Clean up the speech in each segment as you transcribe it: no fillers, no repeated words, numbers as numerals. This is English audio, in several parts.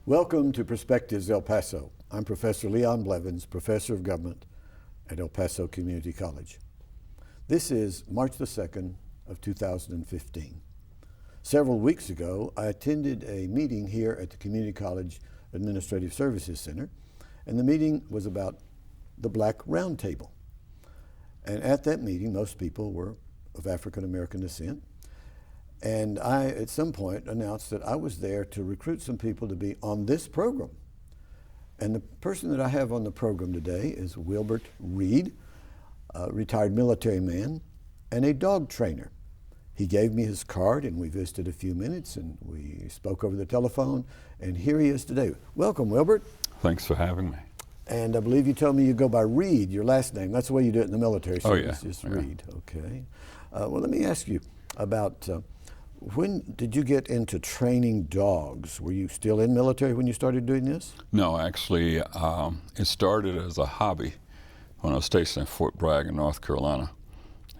Welcome to Perspectives El Paso. I'm Professor Leon Blevins, Professor of Government at El Paso Community College. This is March the 2nd of 2015. Several weeks ago, I attended a meeting here at the Community College Administrative Services Center, and the meeting was about the Black Roundtable. And at that meeting, most people were of African American descent. And I, at some point, announced that I was there to recruit some people to be on this program. And the person that I have on the program today is Wilbert Reid, a retired military man and a dog trainer. He gave me his card and we visited a few minutes and we spoke over the telephone, and here he is today. Welcome, Wilbert. Thanks for having me. And I believe you told me you go by Reid, your last name. That's the way you do it in the military service. Oh, yeah. Just Reid, okay. Well, let me ask you about when did you get into training dogs? Were you still in military when you started doing this? No, actually, it started as a hobby when I was stationed at Fort Bragg in North Carolina.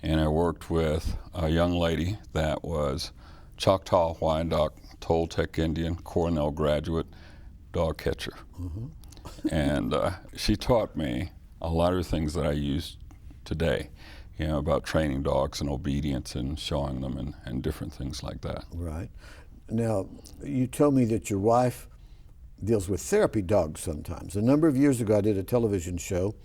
And I worked with a young lady that was Choctaw, Wyandotte, Toltec Indian, Cornell graduate, dog catcher. And she taught me a lot of things that I use today, you know, about training dogs and obedience and showing them and different things like that. Right. Now, you told me that your wife deals with therapy dogs sometimes. A number of years ago, I did a television show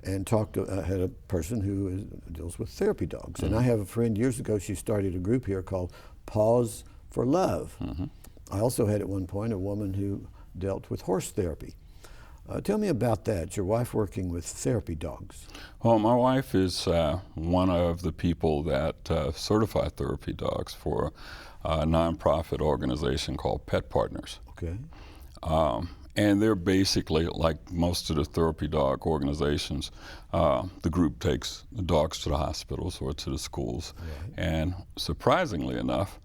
and had a person who deals with therapy dogs. And I have a friend years ago, she started a group here called Paws for Love. I also had at one point a woman who dealt with horse therapy. Tell me about that, your wife working with therapy dogs. Well, my wife is one of the people that certify therapy dogs for a nonprofit organization called Pet Partners. Okay. And they're basically, like most of the therapy dog organizations, the group takes the dogs to the hospitals or to the schools. Right. And surprisingly enough,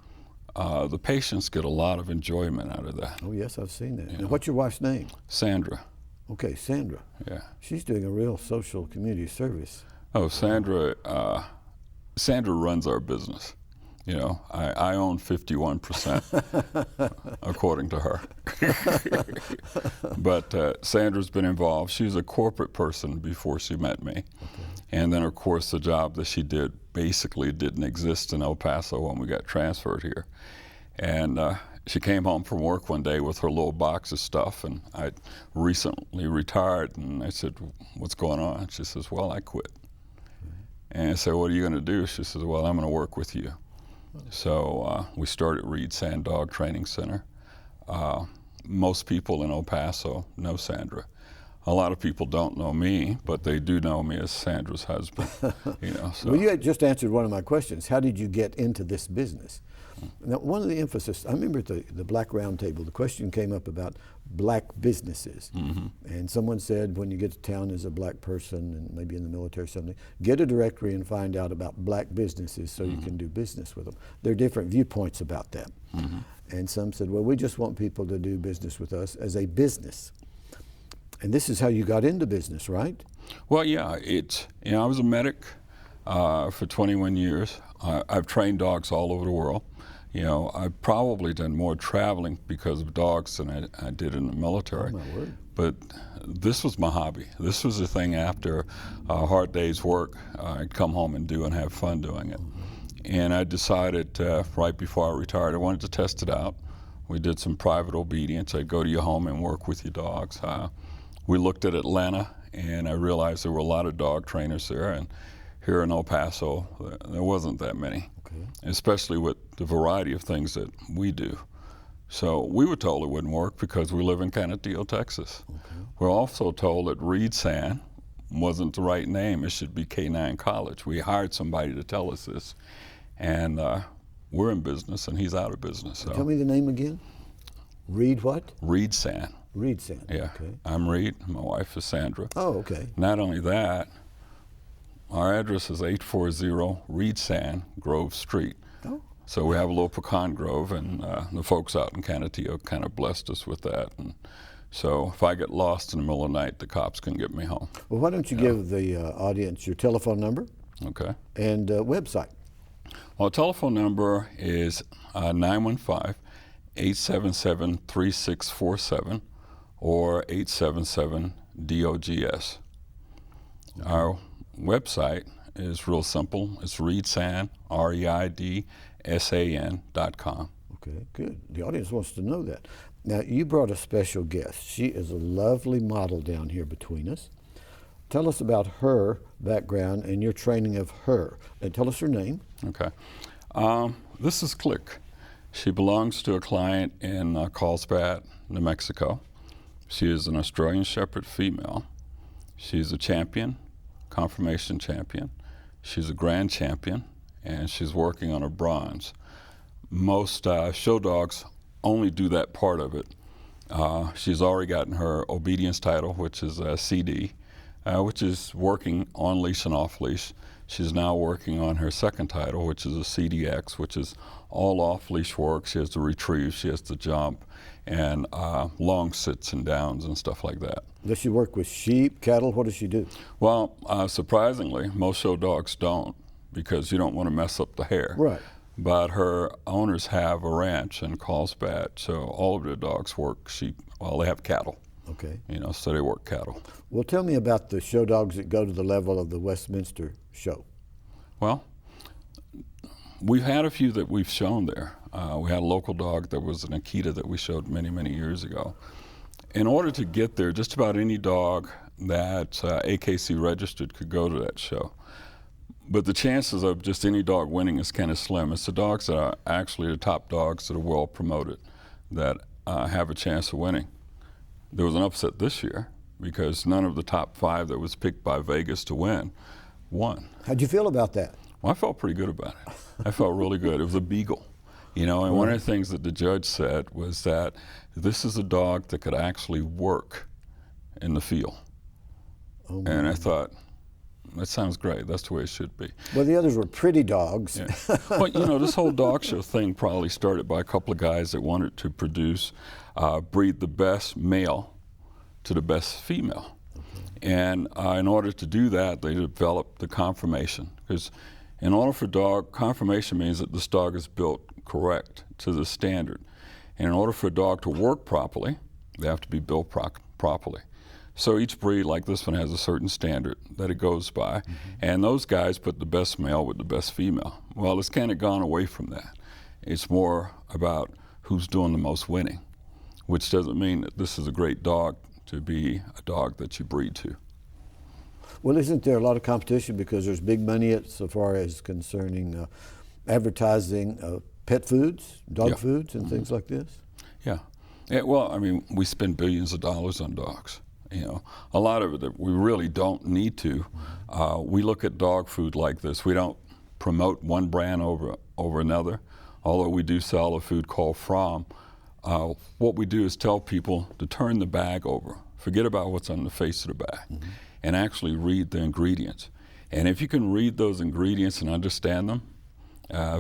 the patients get a lot of enjoyment out of that. Oh, yes, I've seen that. Now, what's your wife's name? Sandra. Okay, Sandra. Yeah. She's doing a real social community service. Oh, Sandra runs our business. You know, I own 51%, according to her. But Sandra's been involved. She was a corporate person before she met me. Okay. And then, of course, the job that she did basically didn't exist in El Paso when we got transferred here. And she came home from work one day with her little box of stuff, and I recently retired, and I said, "What's going on?" She says, "Well, I quit." And I said, "What are you going to do?" She says, "Well, I'm going to work with you." So we started ReidSan Dog Training Center. Most people in El Paso know Sandra. A lot of people don't know me, but they do know me as Sandra's husband. You know, so. Well, you had just answered one of my questions. How did you get into this business? Now, one of the emphasis, I remember at the Black Roundtable, the question came up about black businesses. And someone said, when you get to town as a black person, and maybe in the military or something, get a directory and find out about black businesses so you can do business with them. There are different viewpoints about that. And some said, well, we just want people to do business with us as a business. And this is how you got into business, right? Well, yeah, I was a medic for 21 years. I've trained dogs all over the world. You know, I've probably done more traveling because of dogs than I did in the military. Oh, my word. But this was my hobby. This was the thing after a hard day's work, I'd come home and do and have fun doing it. And I decided right before I retired, I wanted to test it out. We did some private obedience. I'd go to your home and work with your dogs. We looked at Atlanta, and I realized there were a lot of dog trainers there. And here in El Paso, there wasn't that many, especially with the variety of things that we do. So we were told it wouldn't work because we live in Canadillo, Texas. We're also told that ReidSan wasn't the right name. It should be K9 College. We hired somebody to tell us this, and we're in business, and he's out of business. So. Tell me the name again. Reid what? ReidSan. ReidSan. Yeah. Okay. I'm Reid. My wife is Sandra. Oh, okay. Not only that, our address is 840 ReidSan Grove Street. Oh. So we have a little pecan grove, and the folks out in Canadillo kind of blessed us with that. And so if I get lost in the middle of the night, the cops can get me home. Well, why don't you give the audience your telephone number Okay. and website? Well, our telephone number is 915 877-3647 or 877-DOGS. Our website is real simple. It's ReidSan, ReidSan.com. Okay, good. The audience wants to know that. Now, you brought a special guest. She is a lovely model down here between us. Tell us about her background and your training of her. And tell us her name. Okay. This is Click. She belongs to a client in Carlsbad, New Mexico. She is an Australian Shepherd female. She's a champion, conformation champion. She's a grand champion, and she's working on a bronze. Most show dogs only do that part of it. She's already gotten her obedience title, which is a CD, which is working on leash and off leash. She's now working on her second title, which is a CDX, which is all off leash work. She has to retrieve, she has to jump, and long sits and downs and stuff like that. Does she work with sheep, cattle? What does she do? Well, surprisingly, most show dogs don't, because you don't want to mess up the hair. Right. But her owners have a ranch in Carlsbad, so all of their dogs work sheep. Well, they have cattle. Okay. You know, so they work cattle. Well, tell me about the show dogs that go to the level of the Westminster show. Well, we've had a few that we've shown there. We had a local dog that was an Akita that we showed many, many years ago. In order to get there, just about any dog that's AKC registered could go to that show. But the chances of just any dog winning is kind of slim. It's the dogs that are actually the top dogs that are well promoted that have a chance of winning. There was an upset this year because none of the top 5 that was picked by Vegas to win won. How'd you feel about that? Well, I felt pretty good about it. I felt really good. It was a beagle, you know, and one of the things that the judge said was that this is a dog that could actually work in the field. Oh, and I thought, that sounds great. That's the way it should be. Well, the others were pretty dogs. Yeah. Well, you know, this whole dog show thing probably started by a couple of guys that wanted to breed the best male to the best female. Okay. And in order to do that, they developed the conformation. Because in order for conformation means that this dog is built correct to the standard. And in order for a dog to work properly, they have to be built properly. So each breed, like this one, has a certain standard that it goes by. Mm-hmm. And those guys put the best male with the best female. Well, it's kind of gone away from that. It's more about who's doing the most winning, which doesn't mean that this is a great dog to be a dog that you breed to. Well, isn't there a lot of competition because there's big money so far as concerning advertising pet foods, dog foods, and things like this? Yeah. Well, I mean, we spend billions of dollars on dogs. You know, a lot of it that we really don't need to. We look at dog food like this. We don't promote one brand over another, although we do sell a food called From. What we do is tell people to turn the bag over, forget about what's on the face of the bag, and actually read the ingredients. And if you can read those ingredients and understand them,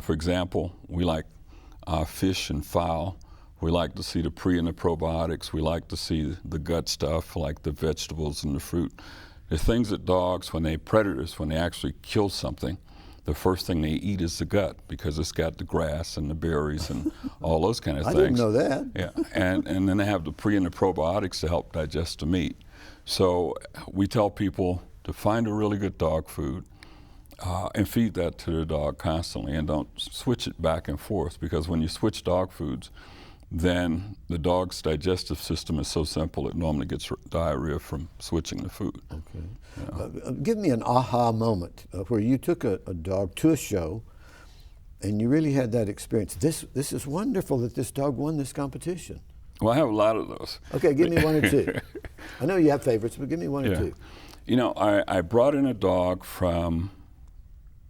for example, we like fish and fowl. We like to see the pre and the probiotics. We like to see the gut stuff, like the vegetables and the fruit. The things that dogs, when they're predators, when they actually kill something, the first thing they eat is the gut because it's got the grass and the berries and all those kind of things. I didn't know that. Yeah, and then they have the pre and the probiotics to help digest the meat. So we tell people to find a really good dog food and feed that to their dog constantly, and don't switch it back and forth, because when you switch dog foods, then the dog's digestive system is so simple it normally gets diarrhea from switching the food. Okay. Yeah. Give me an aha moment where you took a dog to a show and you really had that experience. This is wonderful that this dog won this competition. Well, I have a lot of those. Okay, give me one or two. I know you have favorites, but give me one or two. You know, I brought in a dog from,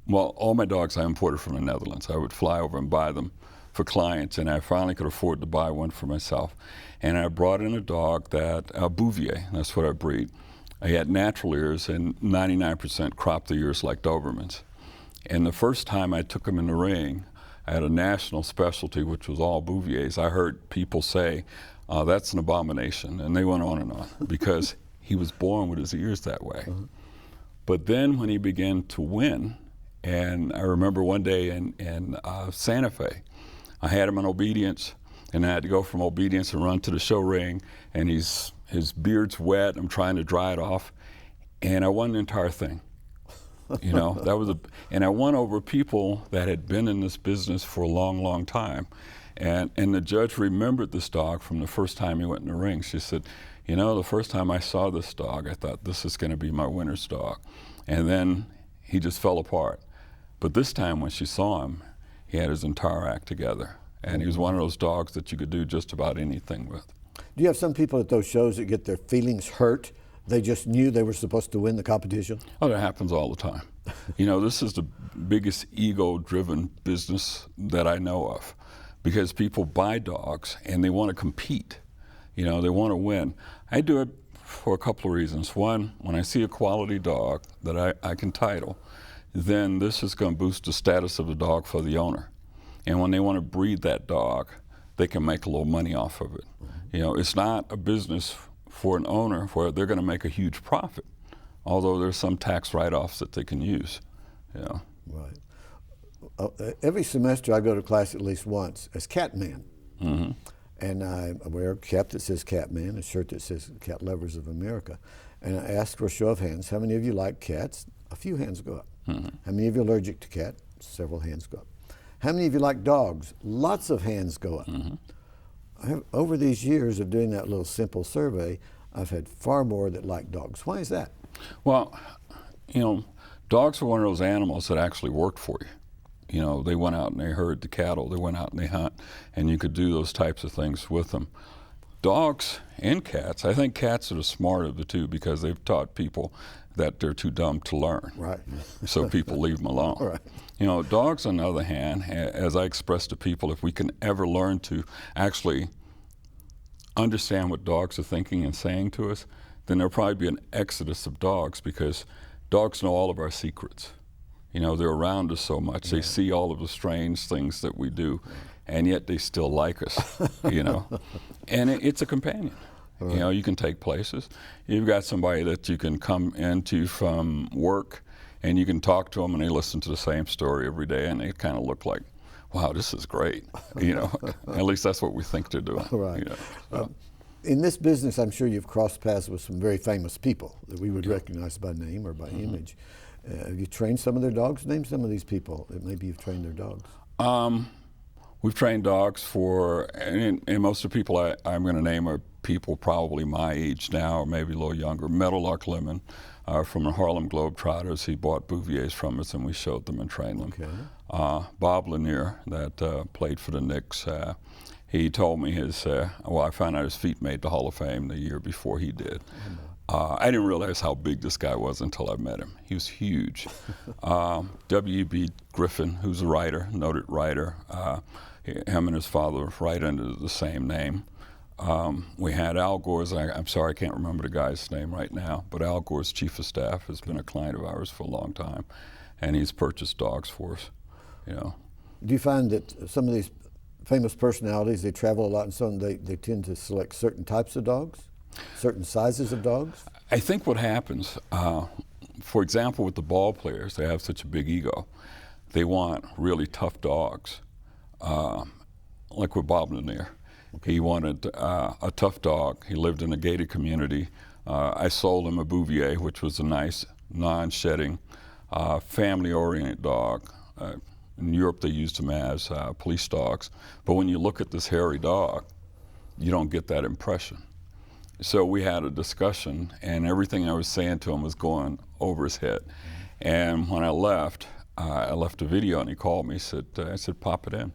well, all my dogs I imported from the Netherlands. I would fly over and buy them for clients, and I finally could afford to buy one for myself. And I brought in a dog that, Bouvier, that's what I breed. He had natural ears, and 99% cropped the ears like Dobermans. And the first time I took him in the ring, I had a national specialty, which was all Bouviers. I heard people say, that's an abomination, and they went on, because he was born with his ears that way. But then when he began to win, and I remember one day in Santa Fe, I had him in obedience. And I had to go from obedience and run to the show ring, and his beard's wet. I'm trying to dry it off, and I won the entire thing. You know, and I won over people that had been in this business for a long, long time. And the judge remembered this dog from the first time he went in the ring. She said, you know, the first time I saw this dog, I thought, this is going to be my winner's dog. And then he just fell apart. But this time when she saw him, he had his entire act together. And he was one of those dogs that you could do just about anything with. Do you have some people at those shows that get their feelings hurt? They just knew they were supposed to win the competition? Oh, that happens all the time. You know, this is the biggest ego-driven business that I know of, because people buy dogs and they want to compete. You know, they want to win. I do it for a couple of reasons. One, when I see a quality dog that I can title, then this is going to boost the status of the dog for the owner. And when they want to breed that dog, they can make a little money off of it. You know, it's not a business for an owner where they're going to make a huge profit, although there's some tax write-offs that they can use. You know. Right. Every semester I go to class at least once as Catman. Mm-hmm. And I wear a cap that says Catman, a shirt that says Cat Lovers of America. And I ask for a show of hands, how many of you like cats? A few hands go up. Mm-hmm. How many of you are allergic to cats? Several hands go up. How many of you like dogs? Lots of hands go up. Mm-hmm. Over these years of doing that little simple survey, I've had far more that like dogs. Why is that? Well, you know, dogs are one of those animals that actually work for you. You know, they went out and they herd the cattle, they went out and they hunt, and you could do those types of things with them. Dogs and cats, I think cats are the smarter of the two, because they've taught people that they're too dumb to learn. Right. So people leave them alone. Right. You know, dogs, on the other hand, as I express to people, if we can ever learn to actually understand what dogs are thinking and saying to us, then there'll probably be an exodus of dogs, because dogs know all of our secrets. You know, they're around us so much. They see all of the strange things that we do, and yet they still like us, you know. And it's a companion. Right. You know, you can take places. You've got somebody that you can come into from work, and you can talk to them, and they listen to the same story every day, and they kind of look like, wow, this is great. You know, at least that's what we think they're doing. Right. You know, so. In this business, I'm sure you've crossed paths with some very famous people that we would recognize by name or by image. Have you trained some of their dogs? Name some of these people that maybe you've trained their dogs. We've trained dogs for, and most of the people I'm going to name are people probably my age now, or maybe a little younger. Meadowlark Lemon from the Harlem Globetrotters. He bought Bouviers from us, and we showed them and trained them. Okay. Bob Lanier, that played for the Knicks, he told me well, I found out his feet made the Hall of Fame the year before he did. I didn't realize how big this guy was until I met him. He was huge. W.B. Griffin, who's a writer, noted writer, him and his father right under the same name. We had Al Gore's, I'm sorry, I can't remember the guy's name right now, but Al Gore's chief of staff has been a client of ours for a long time, and he's purchased dogs for us, you know. Do you find that some of these famous personalities, they travel a lot, and so on, they tend to select certain types of dogs? Certain sizes of dogs? I think what happens, for example, with the ball players, they have such a big ego. They want really tough dogs, like with Bob Lanier. Okay. He wanted a tough dog. He lived in a gated community. I sold him a Bouvier, which was a nice, non-shedding, family-oriented dog. In Europe, they used them as police dogs. But when you look at this hairy dog, you don't get that impression. So we had a discussion, and everything I was saying to him was going over his head. And when I left a video, and he called me. I said, pop it in.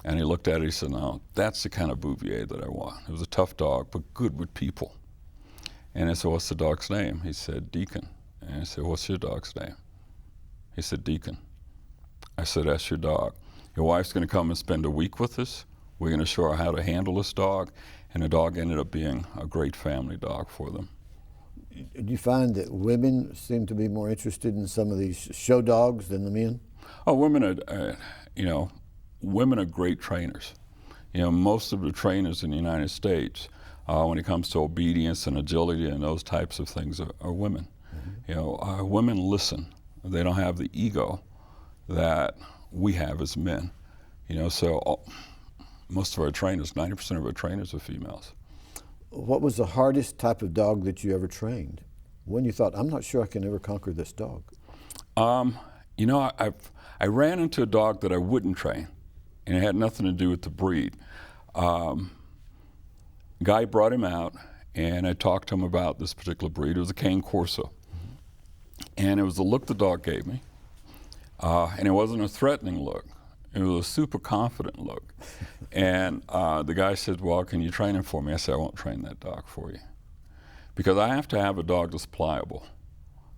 And he looked at it, he said, no, that's the kind of Bouvier that I want. It was a tough dog, but good with people. And I said, what's the dog's name? He said, Deacon. And I said, what's your dog's name? He said, Deacon. I said, that's your dog. Your wife's going to come and spend a week with us. We're going to show her how to handle this dog. And the dog ended up being a great family dog for them. Do you find that women seem to be more interested in some of these show dogs than the men? Oh, women are, women are great trainers. You know, most of the trainers in the United States, when it comes to obedience and agility and those types of things, are women. Mm-hmm. You know, women listen. They don't have the ego that we have as men. You know, so most of our trainers, 90% of our trainers are females. What was the hardest type of dog that you ever trained? When you thought, I'm not sure I can ever conquer this dog? You know, I ran into a dog that I wouldn't train, and it had nothing to do with the breed. Guy brought him out, and I talked to him about this particular breed. It was a cane corso. And it was the look the dog gave me. And it wasn't a threatening look. It was a super confident look. And the guy said, well, can you train him for me? I said, I won't train that dog for you. Because I have to have a dog that's pliable.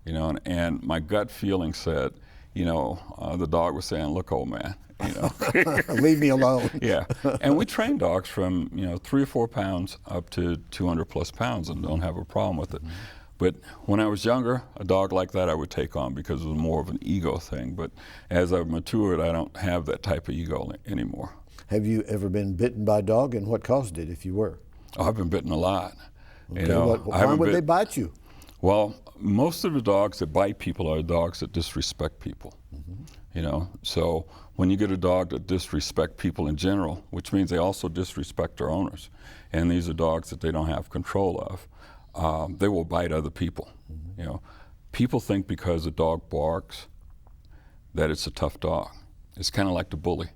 You know, and my gut feeling said, you know, the dog was saying, look, old man, you know. Leave me alone. Yeah. And we train dogs from, you know, 3 or 4 pounds up to 200 plus pounds and don't have a problem with it. But when I was younger, a dog like that I would take on because it was more of an ego thing. But as I've matured, I don't have that type of ego anymore. Have you ever been bitten by a dog, and what caused it, if you were? Oh, I've been bitten a lot. Okay. You know, Why would they bite you? Well, most of the dogs that bite people are dogs that disrespect people. You know, so when you get a dog that disrespect people in general, which means they also disrespect their owners, and these are dogs that they don't have control of, they will bite other people. You know, people think because a dog barks that it's a tough dog. It's kind of like the bully.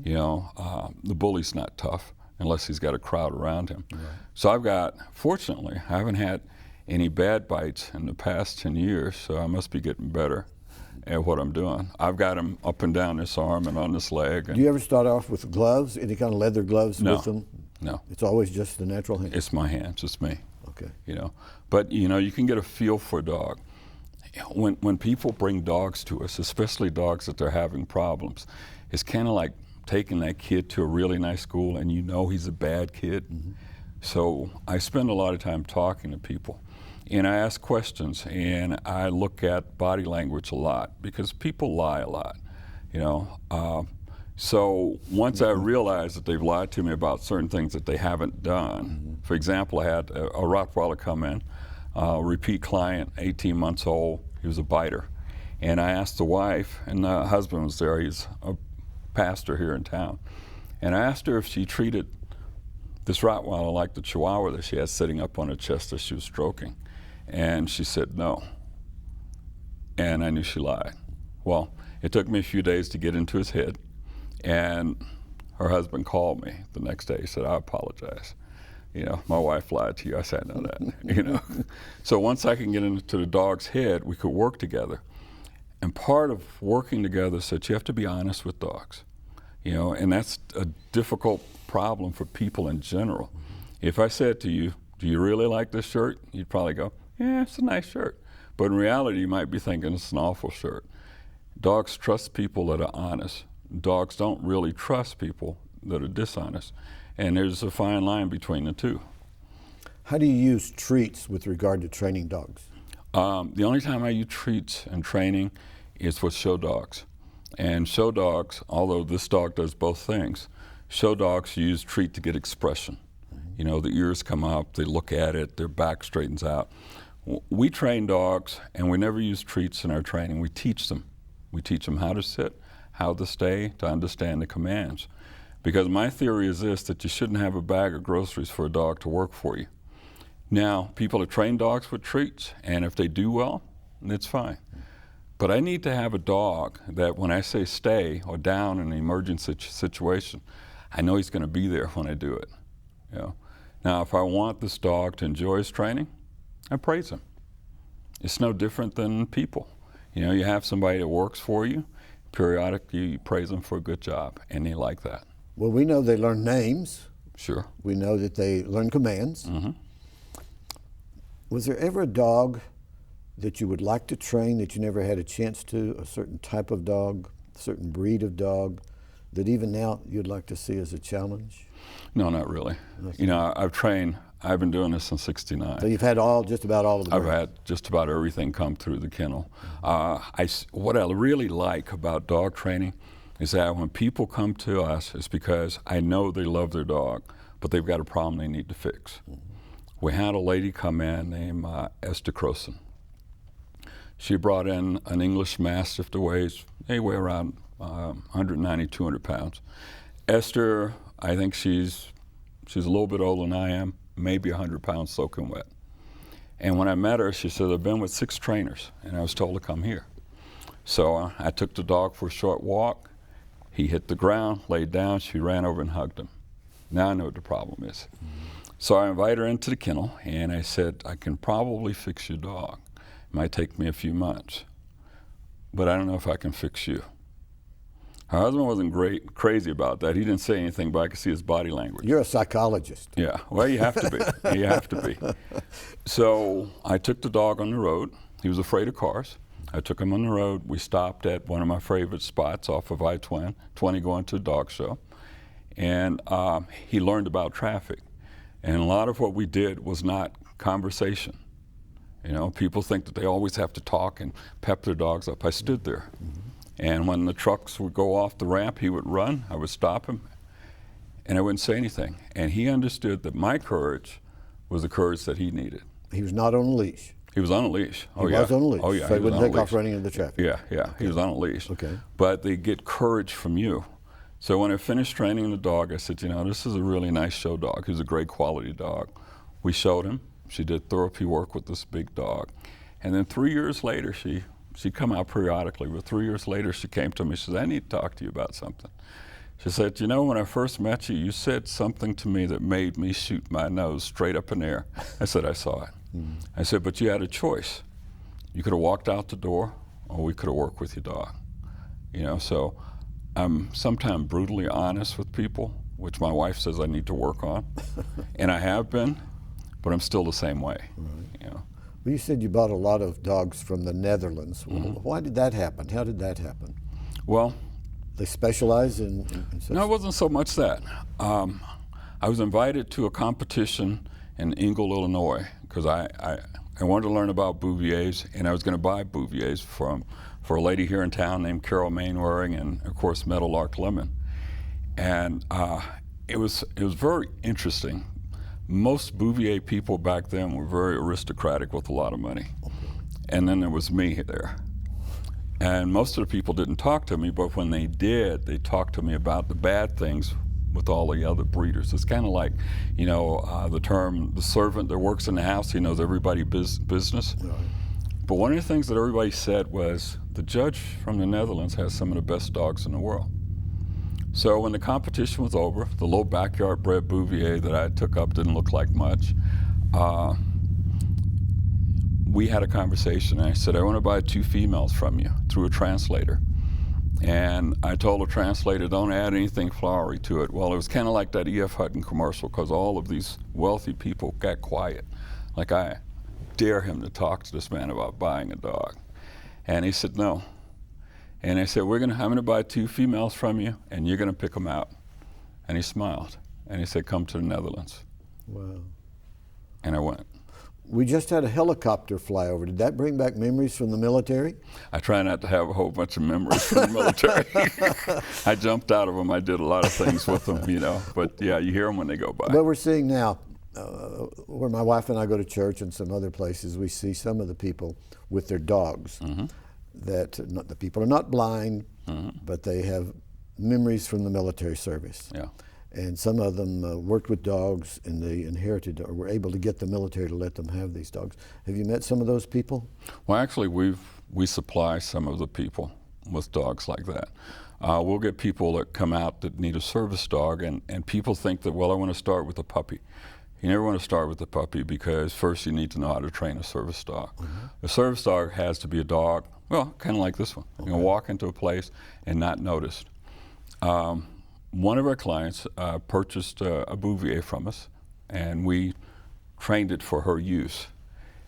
You know, the bully's not tough unless he's got a crowd around him. Right. So fortunately, I haven't had any bad bites in the past 10 years, so I must be getting better at what I'm doing. I've got him up and down this arm and on this leg. Do you ever start off with gloves, any kind of leather gloves with them? No. It's always just the natural hand? It's my hands, it's me. Okay. You know, but you know, you can get a feel for a dog. When people bring dogs to us, especially dogs that they're having problems, it's kind of like taking that kid to a really nice school and you know he's a bad kid. So I spend a lot of time talking to people. And I ask questions, and I look at body language a lot because people lie a lot, you know. So once I realize that they've lied to me about certain things that they haven't done, for example, I had a Rottweiler come in, repeat client, 18 months old, he was a biter. And I asked the wife, and the husband was there, he's a pastor here in town, and I asked her if she treated this Rottweiler like the Chihuahua that she had sitting up on her chest as she was stroking. And she said no. And I knew she lied. Well, it took me a few days to get into his head. And her husband called me the next day. He said, I apologize. You know, my wife lied to you. I said, I know that. You know. So once I can get into the dog's head, we could work together. And part of working together is that you have to be honest with dogs. You know, and that's a difficult problem for people in general. If I said to you, do you really like this shirt? You'd probably go, yeah, it's a nice shirt. But in reality, you might be thinking it's an awful shirt. Dogs trust people that are honest. Dogs don't really trust people that are dishonest. And there's a fine line between the two. How do you use treats with regard to training dogs? The only time I use treats in training is with show dogs. And show dogs, although this dog does both things, show dogs use treat to get expression. You know, the ears come up, they look at it, their back straightens out. We train dogs, and we never use treats in our training. We teach them. We teach them how to sit, how to stay, to understand the commands. Because my theory is this, that you shouldn't have a bag of groceries for a dog to work for you. Now, people have trained dogs with treats, and if they do well, it's fine. But I need to have a dog that when I say stay or down in an emergency situation, I know he's going to be there when I do it. You know? Now, if I want this dog to enjoy his training, I praise him. It's no different than people. You know, you have somebody that works for you, periodically you praise them for a good job, and they like that. Well, we know they learn names. Sure. We know that they learn commands. Was there ever a dog that you would like to train that you never had a chance to, a certain type of dog, a certain breed of dog, that even now you'd like to see as a challenge? No, not really. You know, I've been doing this since '69. So you've had just about all of them? I've had just about everything come through the kennel. What I really like about dog training is that when people come to us, it's because I know they love their dog, but they've got a problem they need to fix. We had a lady come in named Esther Croson. She brought in an English Mastiff that weighs anywhere around 190, 200 pounds. Esther I think she's a little bit older than I am, maybe 100 pounds soaking wet. And when I met her, she said, I've been with 6 trainers, and I was told to come here. So I took the dog for a short walk. He hit the ground, laid down, she ran over and hugged him. Now I know what the problem is. So I invited her into the kennel, and I said, I can probably fix your dog. It might take me a few months, but I don't know if I can fix you. Her husband wasn't crazy about that. He didn't say anything, but I could see his body language. You're a psychologist. Yeah, well, you have to be. You have to be. So I took the dog on the road. He was afraid of cars. I took him on the road. We stopped at one of my favorite spots off of I-20 going to the dog show. And he learned about traffic. And a lot of what we did was not conversation. You know, people think that they always have to talk and pep their dogs up. I stood there. And when the trucks would go off the ramp, he would run. I would stop him, and I wouldn't say anything. And he understood that my courage was the courage that he needed. He was not on a leash. He was on a leash. He was on a leash. Oh, yeah. So he wouldn't take off running into the traffic. Yeah, yeah. Okay. He was on a leash. Okay. But they get courage from you. So when I finished training the dog, I said, you know, this is a really nice show dog. He was a great quality dog. We showed him. She did therapy work with this big dog. And then 3 years later, she'd come out periodically, but 3 years later she came to me. She said, I need to talk to you about something. She said, you know, when I first met you, you said something to me that made me shoot my nose straight up in the air. I said, I saw it. I said, but you had a choice. You could have walked out the door, or we could have worked with your dog. You know, so I'm sometimes brutally honest with people, which my wife says I need to work on. And I have been, but I'm still the same way. Right. You know. Well, you said you bought a lot of dogs from the Netherlands. Why did that happen? How did that happen? Well, they specialize in such? No, it wasn't so much that. I was invited to a competition in Ingle, Illinois, because I wanted to learn about Bouviers, and I was going to buy Bouviers for a lady here in town named Carol Mainwaring, and of course Meadowlark Lemon. And it was very interesting. Most Bouvier people back then were very aristocratic with a lot of money. And then there was me there. And most of the people didn't talk to me, but when they did, they talked to me about the bad things with all the other breeders. It's kind of like, you know, the term, the servant that works in the house, he knows everybody's business. Right. But one of the things that everybody said was, the judge from the Netherlands has some of the best dogs in the world. So when the competition was over, the little backyard bred Bouvier that I took up didn't look like much. We had a conversation, and I said, I want to buy 2 females from you through a translator. And I told the translator, don't add anything flowery to it. Well, it was kind of like that E.F. Hutton commercial, because all of these wealthy people got quiet. Like, I dare him to talk to this man about buying a dog. And he said, no. And I said, I'm going to buy 2 females from you, and you're going to pick them out. And he smiled, and he said, come to the Netherlands. Wow. And I went. We just had a helicopter fly over. Did that bring back memories from the military? I try not to have a whole bunch of memories from the military. I jumped out of them. I did a lot of things with them, you know. But yeah, you hear them when they go by. But we're seeing now, where my wife and I go to church and some other places, we see some of the people with their dogs. That the people are not blind, but they have memories from the military service. Yeah. And some of them worked with dogs, and they inherited or were able to get the military to let them have these dogs. Have you met some of those people? Well, actually, we supply some of the people with dogs like that. We'll get people that come out that need a service dog, and people think that, well, I want to start with a puppy. You never want to start with a puppy, because first you need to know how to train a service dog. A service dog has to be a dog, well, kind of like this one. Okay. You can walk into a place and not noticed. One of our clients purchased a Bouvier from us, and we trained it for her use.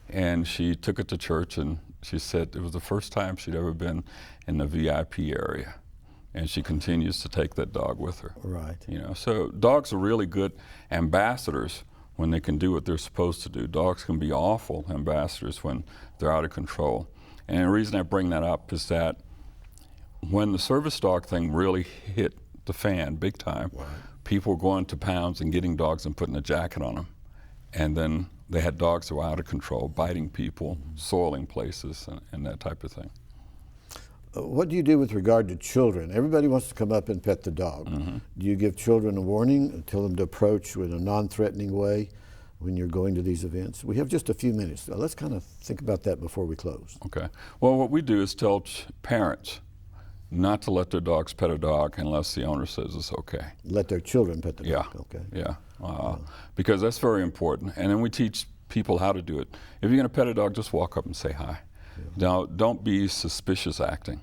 And she took it to church, and she said it was the first time she'd ever been in the VIP area. And she continues to take that dog with her. Right. You know, so dogs are really good ambassadors when they can do what they're supposed to do. Dogs can be awful ambassadors when they're out of control. And the reason I bring that up is that when the service dog thing really hit the fan big time, right, people were going to pounds and getting dogs and putting a jacket on them. And then they had dogs that were out of control, biting people, soiling places, and that type of thing. what do you do with regard to children? Everybody wants to come up and pet the dog. Do you give children a warning, tell them to approach with a non-threatening way when you're going to these events? We have just a few minutes. So let's kind of think about that before we close. Okay. Well, what we do is tell parents not to let their dogs pet a dog unless the owner says it's okay. Let their children pet the dog. Okay. Yeah. Because that's very important. And then we teach people how to do it. If you're going to pet a dog, just walk up and say hi. Now, don't be suspicious acting,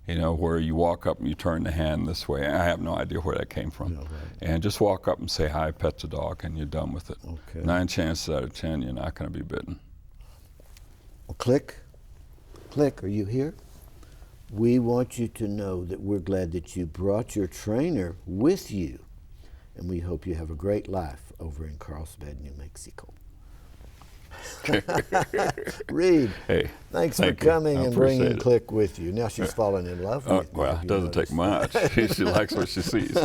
where you walk up and you turn the hand this way. I have no idea where that came from. And just walk up and say hi, pet the dog, and you're done with it. 9 chances out of 10, you're not going to be bitten. Well, Click, are you here? We want you to know that we're glad that you brought your trainer with you, and we hope you have a great life over in Carlsbad, New Mexico. Reid, hey, thanks for coming and bringing Click with you. Now she's fallen in love with you. Well, it doesn't take much. She likes what she sees.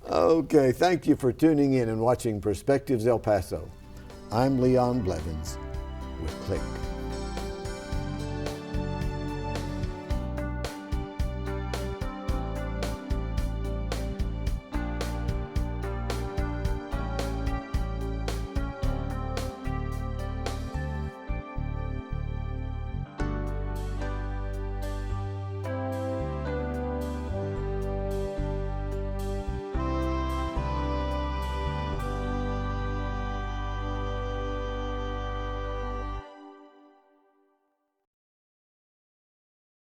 Okay, thank you for tuning in and watching Perspectives El Paso. I'm Leon Blevins with Click.